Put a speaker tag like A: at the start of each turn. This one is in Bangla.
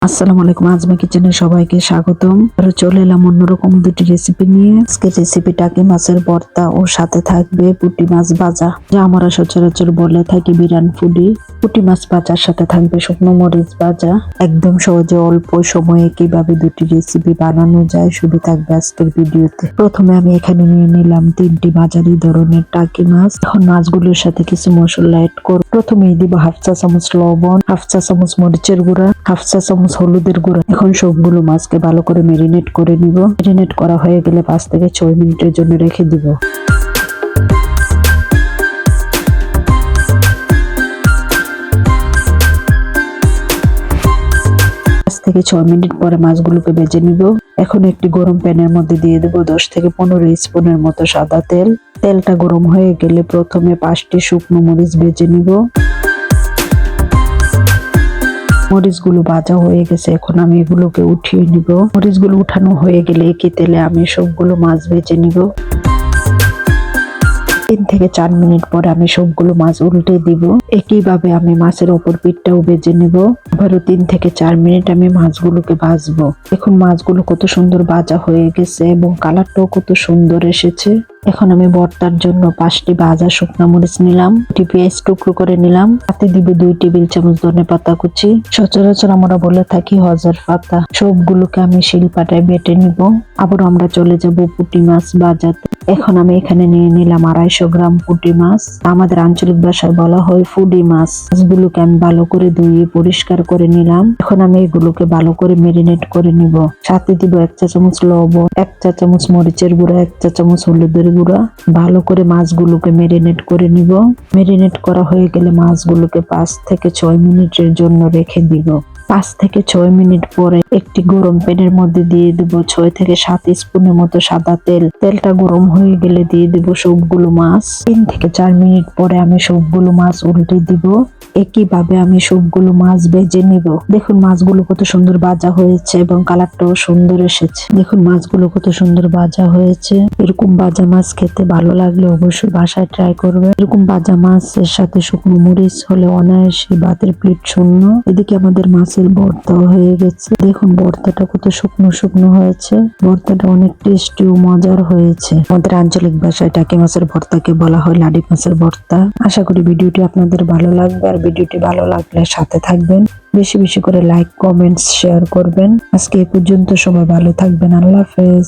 A: আসসালামু আলাইকুম, আজমা কিচেনে সবাইকে স্বাগতম। চলে এলাম অন্যরকম দুটি রেসিপি নিয়ে। আজকের রেসিপি টাকি মাছের ভর্তা ও সাথে থাকবে পুঁটি মাছ ভাজা, যা আমরা সচরাচর বলে থাকি বিরান ফুডি। পুঁটি মাছ ভাজার সাথে থাকবে শুকনো মরিচ ভাজা। একদম সহজে অল্প সময়ে কিভাবে দুটি রেসিপি বানানো যায় শুধু থাকবে আজকের ভিডিওতে। প্রথমে আমি এখানে নিয়ে নিলাম 3টি মাঝারি ধরনের টাকি মাছ। এখন মাছগুলোর সাথে কিছু মশলা এড করব। প্রথমেই দিব হাফ চা চামচ লবণ, হাফ চা চামচ মরিচের গুঁড়া, হাফ চা চামচ হলুদের গুঁড়া। এখন সবগুলো মাছকে ভালো করে ম্যারিনেট করে নিব। ম্যারিনেট করা হয়ে গেলে 5 থেকে 6 মিনিটের জন্য রেখে দিব। 5 থেকে 6 মিনিট পরে মাছগুলোকে ভেজে নিব। এখন একটি গরম প্যানের মধ্যে দিয়ে দেব 10 থেকে 15 স্পুনের মতো সাদা তেল। তেলটা গরম হয়ে গেলে প্রথমে 5টি শুকনো মরিচ ভেজে নিব। মরিচগুলো ভাজা হয়ে গেছে, এখন আমি এগুলোকে উঠিয়ে নিব। মরিচগুলো উঠানো হয়ে গেলে একই তেলে আমি সবগুলো মাছ ভেজে নিব। 3 থেকে 4 মিনিট পরে আমি সবগুলো মাছ উল্টে দিব। একইভাবে আমি মাছের ওপর পিঠটাও ভেজে নিব। আবারও 3 থেকে 4 মিনিট আমি মাছগুলোকে ভাজবো। এখন মাছগুলো কত সুন্দর ভাজা হয়ে গেছে এবং কালারটাও কত সুন্দর এসেছে। এখন আমি ভর্তার জন্য 5টি ভাজা শুকনো মরিচ নিলাম, 2টি পেঁয়াজ টুকরো করে নিলাম, সাথে দিব 2 টেবিল চামচ ধনেপাতা কুচি। সচরাচর আমরা বলে থাকি হজার পাতা। সবগুলোকে আমি শিলপাটায় বেটে নিব। আবার আমরা চলে যাব পুঁটি মাছ ভাজাতে। এখন আমি এখানে নিয়ে নিলাম 250 গ্রাম পুঁটি মাছ। আমাদের আঞ্চলিক ভাষায় বলা হয় ফুডি মাছ। মাছগুলোকে আমি ভালো করে ধুয়ে পরিষ্কার করে নিলাম। এখন আমি এগুলোকে ভালো করে ম্যারিনেট করে নিব। সাথে দিব 1 চা চামচ লবণ, 1 চা চামচ মরিচের গুঁড়া, 1 চা চামচ হলুদের গুঁড়া। ভালো করে মাছগুলোকে ম্যারিনেট করে নিব। ম্যারিনেট করা হয়ে গেলে মাছগুলোকে 5 থেকে 6 মিনিটের জন্য রেখে দিব। 5 থেকে 6 মিনিট পরে একটি গরম প্যানের মধ্যে দিয়ে দেব 6 থেকে 7 স্পুনের মতো সাদা তেল। তেলটা গরম হয়ে গেলে দিয়ে দেব সবগুলো মাছ। 3 থেকে 4 মিনিট পরে আমি সবগুলো মাছ উল্টে দিব। একইভাবে আমি সবগুলো মাছ ভেজে নিব। দেখুন মাছগুলো কত সুন্দর ভাজা হয়েছে এবং কালারটাও সুন্দর এসেছে। দেখুন মাছগুলো কত সুন্দর ভাজা হয়েছে। এরকম ভাজা মাছ খেতে ভালো লাগলে অবশ্যই বাসায় ট্রাই করবে। এরকম ভাজা মাছের সাথে শুকনো মরিচ হলে অনায়াসে ভাতের প্লেট শূন্য। এদিকে আমাদের মাছের ভর্তা হয়ে গেছে। দেখুন ভর্তাটা কত শুকনো শুকনো হয়েছে। ভর্তাটা অনেক টেস্টি ও মজার হয়েছে। আমাদের আঞ্চলিক ভাষায় টাকি মাছের ভর্তাকে বলা হয় লাডি মাছের ভর্তা। আশা করি ভিডিওটি আপনাদের ভালো লাগবে। আর ভিডিওটি ভালো লাগলে সাথে থাকবেন, বেশি বেশি করে লাইক, কমেন্টস, শেয়ার করবেন। আজকে এ পর্যন্ত, সবাই ভালো থাকবেন। আল্লাহ হাফেজ।